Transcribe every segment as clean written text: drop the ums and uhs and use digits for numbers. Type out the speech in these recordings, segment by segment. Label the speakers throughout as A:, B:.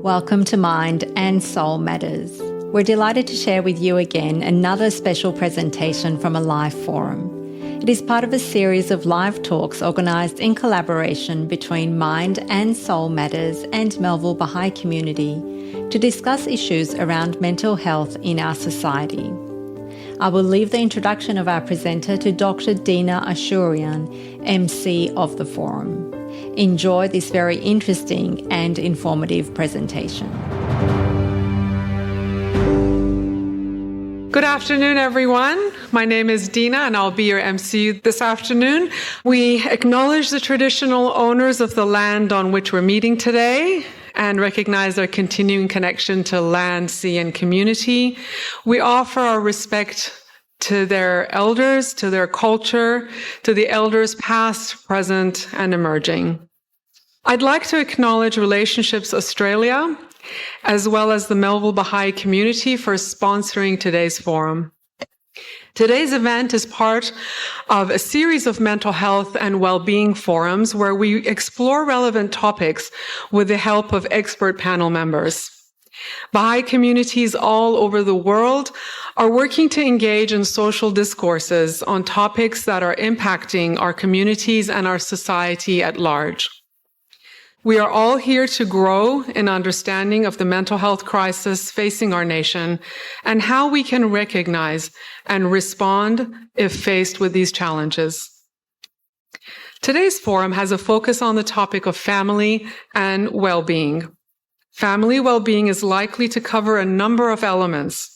A: Welcome to Mind and Soul Matters. We're delighted to share with you again another special presentation from a live forum. It is part of a series of live talks organised in collaboration between Mind and Soul Matters and Melville Baha'i Community to discuss issues around mental health in our society. I will leave the introduction of our presenter to Dr. Dina Ashurian, MC of the forum. Enjoy this very interesting and informative presentation.
B: Good afternoon, everyone. My name is Dina, and I'll be your MC this afternoon. We acknowledge the traditional owners of the land on which we're meeting today and recognize their continuing connection to land, sea, and community. We offer our respect to their elders, to their culture, to the elders past, present, and emerging. I'd like to acknowledge Relationships Australia, as well as the Melville Baha'i Community for sponsoring today's forum. Today's event is part of a series of mental health and well-being forums where we explore relevant topics with the help of expert panel members. Baha'i communities all over the world are working to engage in social discourses on topics that are impacting our communities and our society at large. We are all here to grow in understanding of the mental health crisis facing our nation and how we can recognize and respond if faced with these challenges. Today's forum has a focus on the topic of family and well-being. Family well-being is likely to cover a number of elements.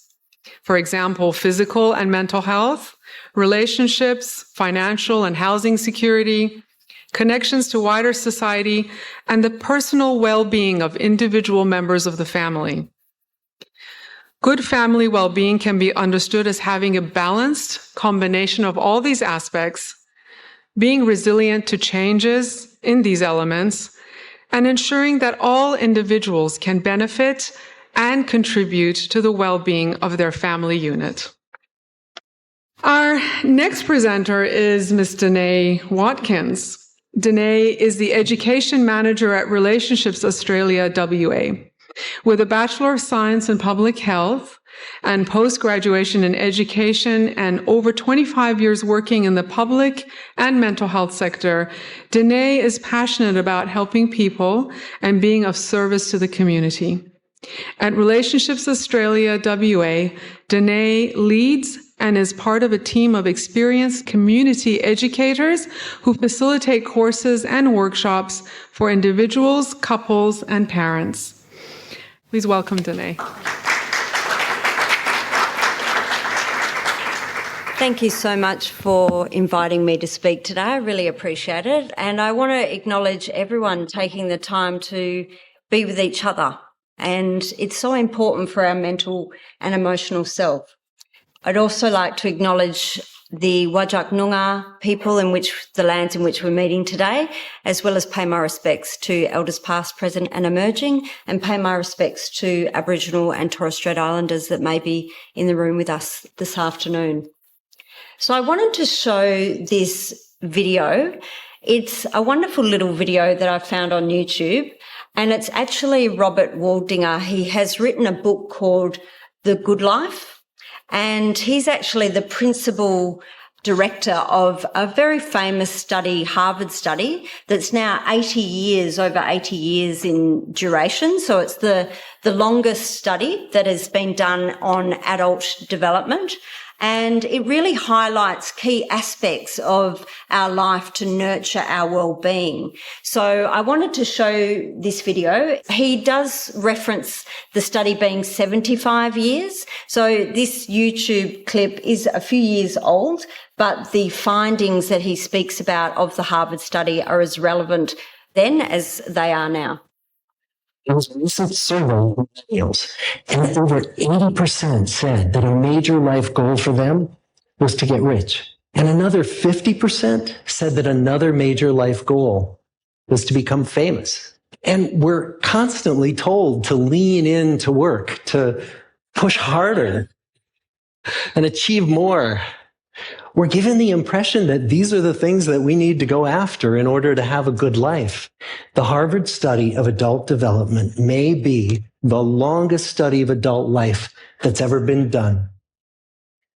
B: For example, physical and mental health, relationships, financial and housing security, connections to wider society, and the personal well-being of individual members of the family. Good family well-being can be understood as having a balanced combination of all these aspects, being resilient to changes in these elements, and ensuring that all individuals can benefit and contribute to the well-being of their family unit. Our next presenter is Ms. Danae Watkins. Danae is the Education Manager at Relationships Australia WA. With a Bachelor of Science in Public Health and post-graduation in education and over 25 years working in the public and mental health sector, Danae is passionate about helping people and being of service to the community. At Relationships Australia WA, Danae leads and is part of a team of experienced community educators who facilitate courses and workshops for individuals, couples, and parents. Please welcome Danae.
C: Thank you so much for inviting me to speak today. I really appreciate it. And I want to acknowledge everyone taking the time to be with each other. And it's so important for our mental and emotional self. I'd also like to acknowledge the Whadjuk Noongar people the lands in which we're meeting today, as well as pay my respects to elders past, present and emerging, and pay my respects to Aboriginal and Torres Strait Islanders that may be in the room with us this afternoon. So I wanted to show this video. It's a wonderful little video that I found on YouTube, and it's actually Robert Waldinger. He has written a book called The Good Life, and he's actually the principal director of a very famous study, Harvard study, that's now over 80 years in duration. So it's the longest study that has been done on adult development. And it really highlights key aspects of our life to nurture our well-being. So I wanted to show this video. He does reference the study being 75 years. So this YouTube clip is a few years old, but the findings that he speaks about of the Harvard study are as relevant then as they are now.
D: There was a recent survey of millennials, and over 80% said that a major life goal for them was to get rich. And another 50% said that another major life goal was to become famous. And we're constantly told to lean into work, to push harder and achieve more. We're given the impression that these are the things that we need to go after in order to have a good life. The Harvard study of adult development may be the longest study of adult life that's ever been done.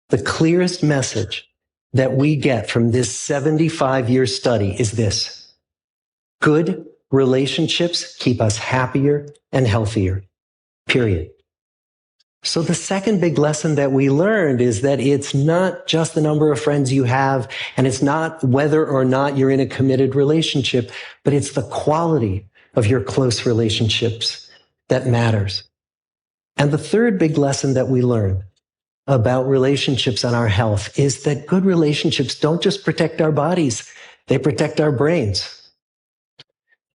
D: The clearest message that we get from this 75-year study is this: good relationships keep us happier and healthier, period. So the second big lesson that we learned is that it's not just the number of friends you have, and it's not whether or not you're in a committed relationship, but it's the quality of your close relationships that matters. And the third big lesson that we learned about relationships and our health is that good relationships don't just protect our bodies, they protect our brains.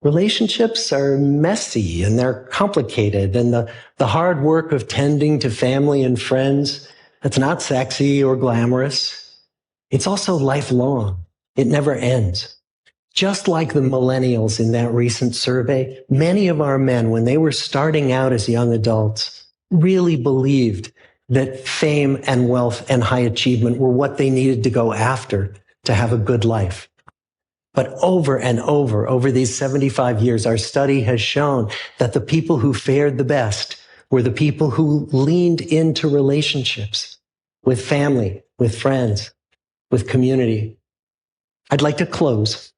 D: Relationships are messy and they're complicated, and the hard work of tending to family and friends, that's not sexy or glamorous. It's also lifelong. It never ends. Just like the millennials in that recent survey, many of our men, when they were starting out as young adults, really believed that fame and wealth and high achievement were what they needed to go after to have a good life. But over and over these 75 years, our study has shown that the people who fared the best were the people who leaned into relationships with family, with friends, with community. I'd like to close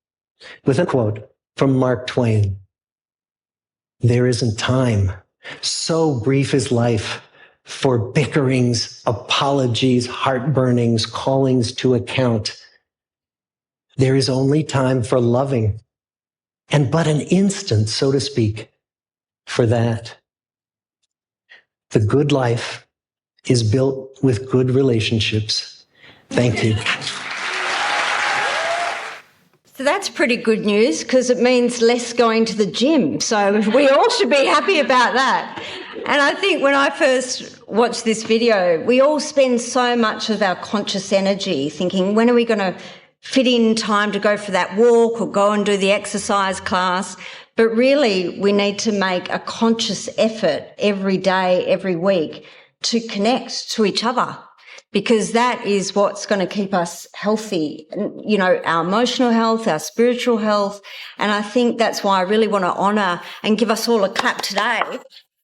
D: with a quote from Mark Twain. "There isn't time. So brief is life for bickerings, apologies, heartburnings, callings to account. There is only time for loving, and but an instant, so to speak, for that." The good life is built with good relationships. Thank you.
C: So that's pretty good news, because it means less going to the gym. So we all should be happy about that. And I think when I first watched this video, we all spend so much of our conscious energy thinking, when are we going to fit in time to go for that walk or go and do the exercise class? But really, we need to make a conscious effort every day, every week, to connect to each other, because that is what's going to keep us healthy, you know, our emotional health, our spiritual health. And I think that's why I really want to honour and give us all a clap today,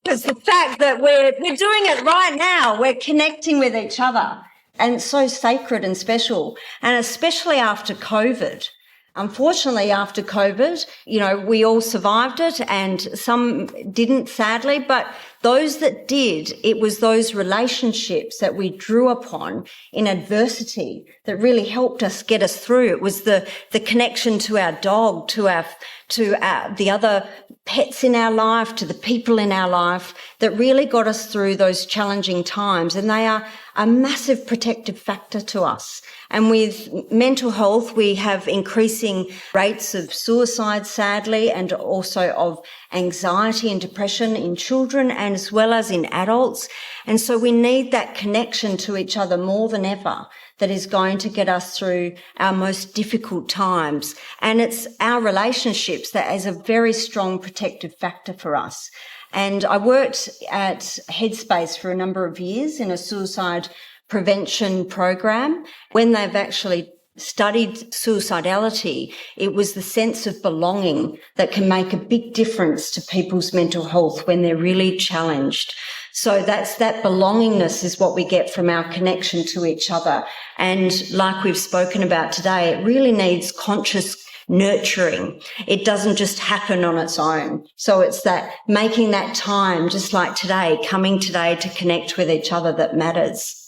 C: because the fact that we're doing it right now, we're connecting with each other. And it's so sacred and special, and especially after COVID. Unfortunately, after COVID, you know, we all survived it and some didn't, sadly, but those that did, it was those relationships that we drew upon in adversity that really helped us get us through. It was the connection to our dog, to the other pets in our life, to the people in our life that really got us through those challenging times. And they are a massive protective factor to us. And with mental health, we have increasing rates of suicide, sadly, and also of anxiety and depression in children and as well as in adults. And so we need that connection to each other more than ever that is going to get us through our most difficult times. And it's our relationships that is a very strong protective factor for us. And I worked at Headspace for a number of years in a suicide prevention program. When they've actually studied suicidality, it was the sense of belonging that can make a big difference to people's mental health when they're really challenged. So that's that belongingness is what we get from our connection to each other. And like we've spoken about today, it really needs conscious nurturing. It doesn't just happen on its own. So it's that making that time, just like today, coming today to connect with each other that matters.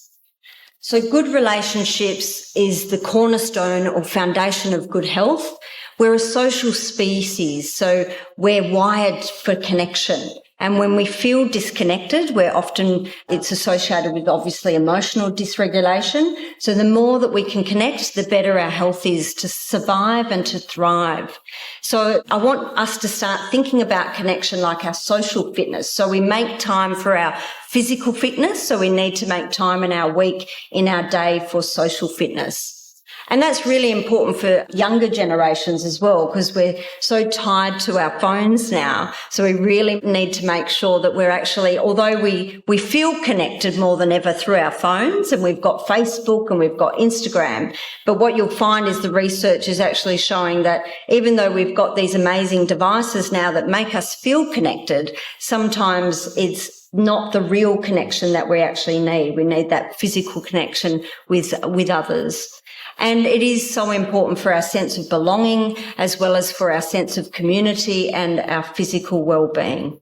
C: So good relationships is the cornerstone or foundation of good health. We're a social species, so we're wired for connection. And when we feel disconnected, it's associated with obviously emotional dysregulation. So the more that we can connect, the better our health is to survive and to thrive. So I want us to start thinking about connection like our social fitness. So we make time for our physical fitness. So we need to make time in our week, in our day for social fitness. And that's really important for younger generations as well, because we're so tied to our phones now. So we really need to make sure that we're actually, although we feel connected more than ever through our phones, and we've got Facebook and we've got Instagram, but what you'll find is the research is actually showing that even though we've got these amazing devices now that make us feel connected, sometimes it's not the real connection that we actually need. We need that physical connection with others. And it is so important for our sense of belonging, as well as for our sense of community and our physical well-being.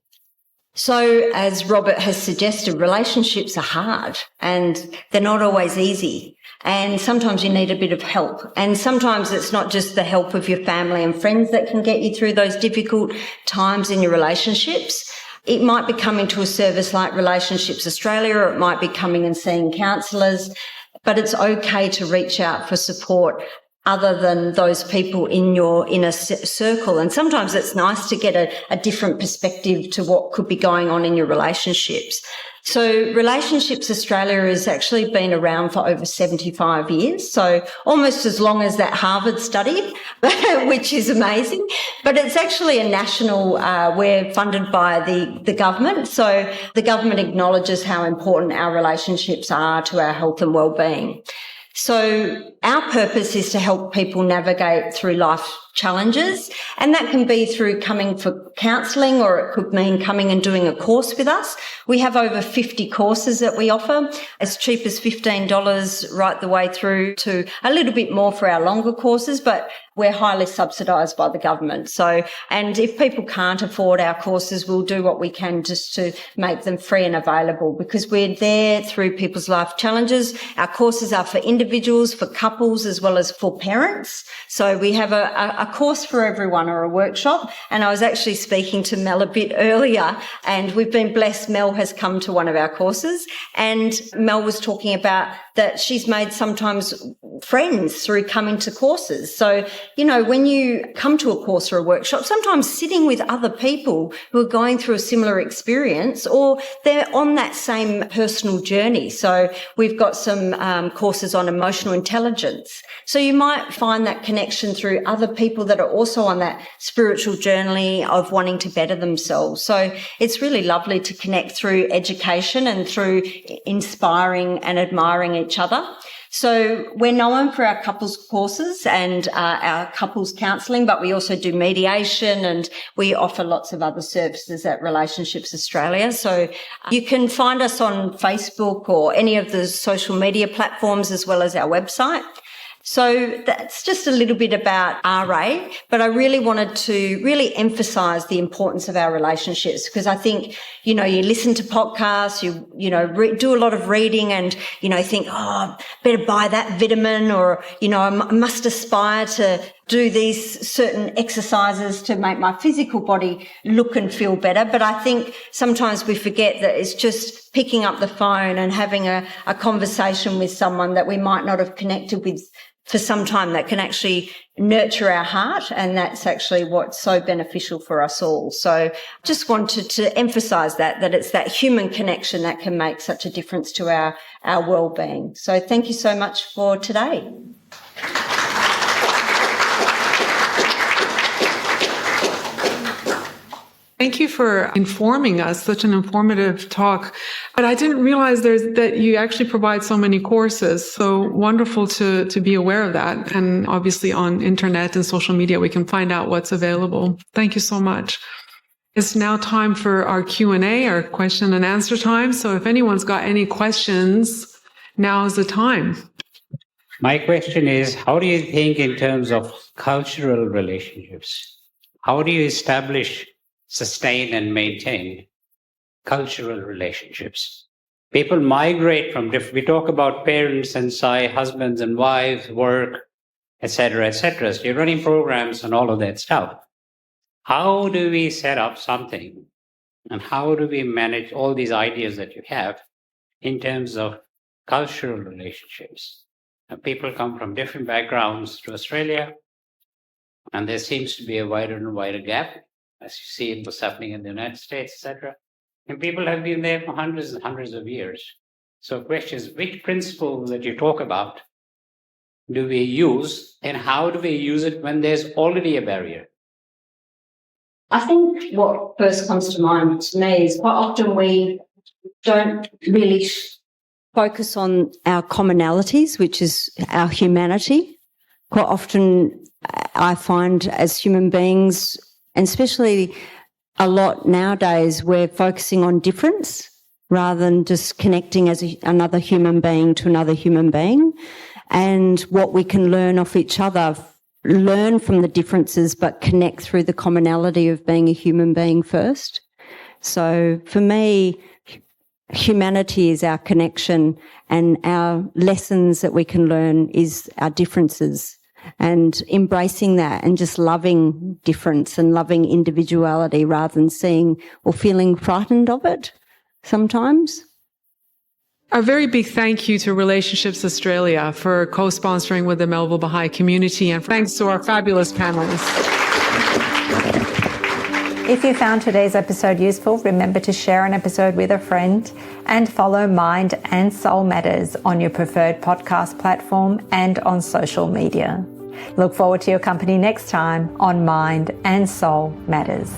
C: So, as Robert has suggested, relationships are hard and they're not always easy. And sometimes you need a bit of help. And sometimes it's not just the help of your family and friends that can get you through those difficult times in your relationships. It might be coming to a service like Relationships Australia, or it might be coming and seeing counsellors. But it's okay to reach out for support other than those people in your inner circle. And sometimes it's nice to get a different perspective to what could be going on in your relationships. So Relationships Australia has actually been around for over 75 years, so almost as long as that Harvard study, which is amazing. But it's actually a national, we're funded by the government, so the government acknowledges how important our relationships are to our health and well-being. So our purpose is to help people navigate through life challenges, and that can be through coming for counselling, or it could mean coming and doing a course with us. We have over 50 courses that we offer, as cheap as $15 right the way through to a little bit more for our longer courses, but we're highly subsidised by the government. So, and if people can't afford our courses, we'll do what we can just to make them free and available, because we're there through people's life challenges. Our courses are for individuals, for couples, as well as for parents. So we have a course for everyone, or a workshop. And I was actually speaking to Mel a bit earlier, and we've been blessed. Mel has come to one of our courses, and Mel was talking about that she's made sometimes friends through coming to courses. So, you know, when you come to a course or a workshop, sometimes sitting with other people who are going through a similar experience, or they're on that same personal journey. So we've got some courses on emotional intelligence. So you might find that connection through other people that are also on that spiritual journey of wanting to better themselves. So it's really lovely to connect through education and through inspiring and admiring each other. So we're known for our couples courses and our couples counselling, but we also do mediation, and we offer lots of other services at Relationships Australia. So you can find us on Facebook or any of the social media platforms, as well as our website. So that's just a little bit about RA, but I really wanted to really emphasise the importance of our relationships, because I think, you know, you listen to podcasts, you know, do a lot of reading, and, you know, think, oh, better buy that vitamin, or, you know, I must aspire to do these certain exercises to make my physical body look and feel better. But I think sometimes we forget that it's just picking up the phone and having a conversation with someone that we might not have connected with for some time, that can actually nurture our heart, and that's actually what's so beneficial for us all. So just wanted to emphasise that it's that human connection that can make such a difference to our well-being. So thank you so much for today.
B: Thank you for informing us, such an informative talk. But I didn't realize that you actually provide so many courses. So wonderful to be aware of that. And obviously on internet and social media, we can find out what's available. Thank you so much. It's now time for our Q&A, our question and answer time. So if anyone's got any questions, now is the time.
E: My question is, how do you think in terms of cultural relationships? How do you establish, sustain and maintain cultural relationships? People migrate from different, we talk about parents and husbands and wives, work, etc., etc. So you're running programs and all of that stuff. How do we set up something, and how do we manage all these ideas that you have in terms of cultural relationships? And people come from different backgrounds to Australia, and there seems to be a wider and wider gap, as you see what's happening in the United States, etc. And people have been there for hundreds and hundreds of years. So the question is, which principles that you talk about do we use, and how do we use it when there's already a barrier?
C: I think what first comes to mind to me is quite often we don't really focus on our commonalities, which is our humanity. Quite often I find as human beings, and especially a lot nowadays, we're focusing on difference rather than just connecting as another human being to another human being, and what we can learn off each other, learn from the differences, but connect through the commonality of being a human being first. So for me, humanity is our connection, and our lessons that we can learn is our differences, and embracing that and just loving difference and loving individuality rather than seeing or feeling frightened of it sometimes.
B: A very big thank you to Relationships Australia for co-sponsoring with the Melville Baha'i community, and thanks to our fabulous panelists.
A: If you found today's episode useful, remember to share an episode with a friend and follow Mind and Soul Matters on your preferred podcast platform and on social media. Look forward to your company next time on Mind and Soul Matters.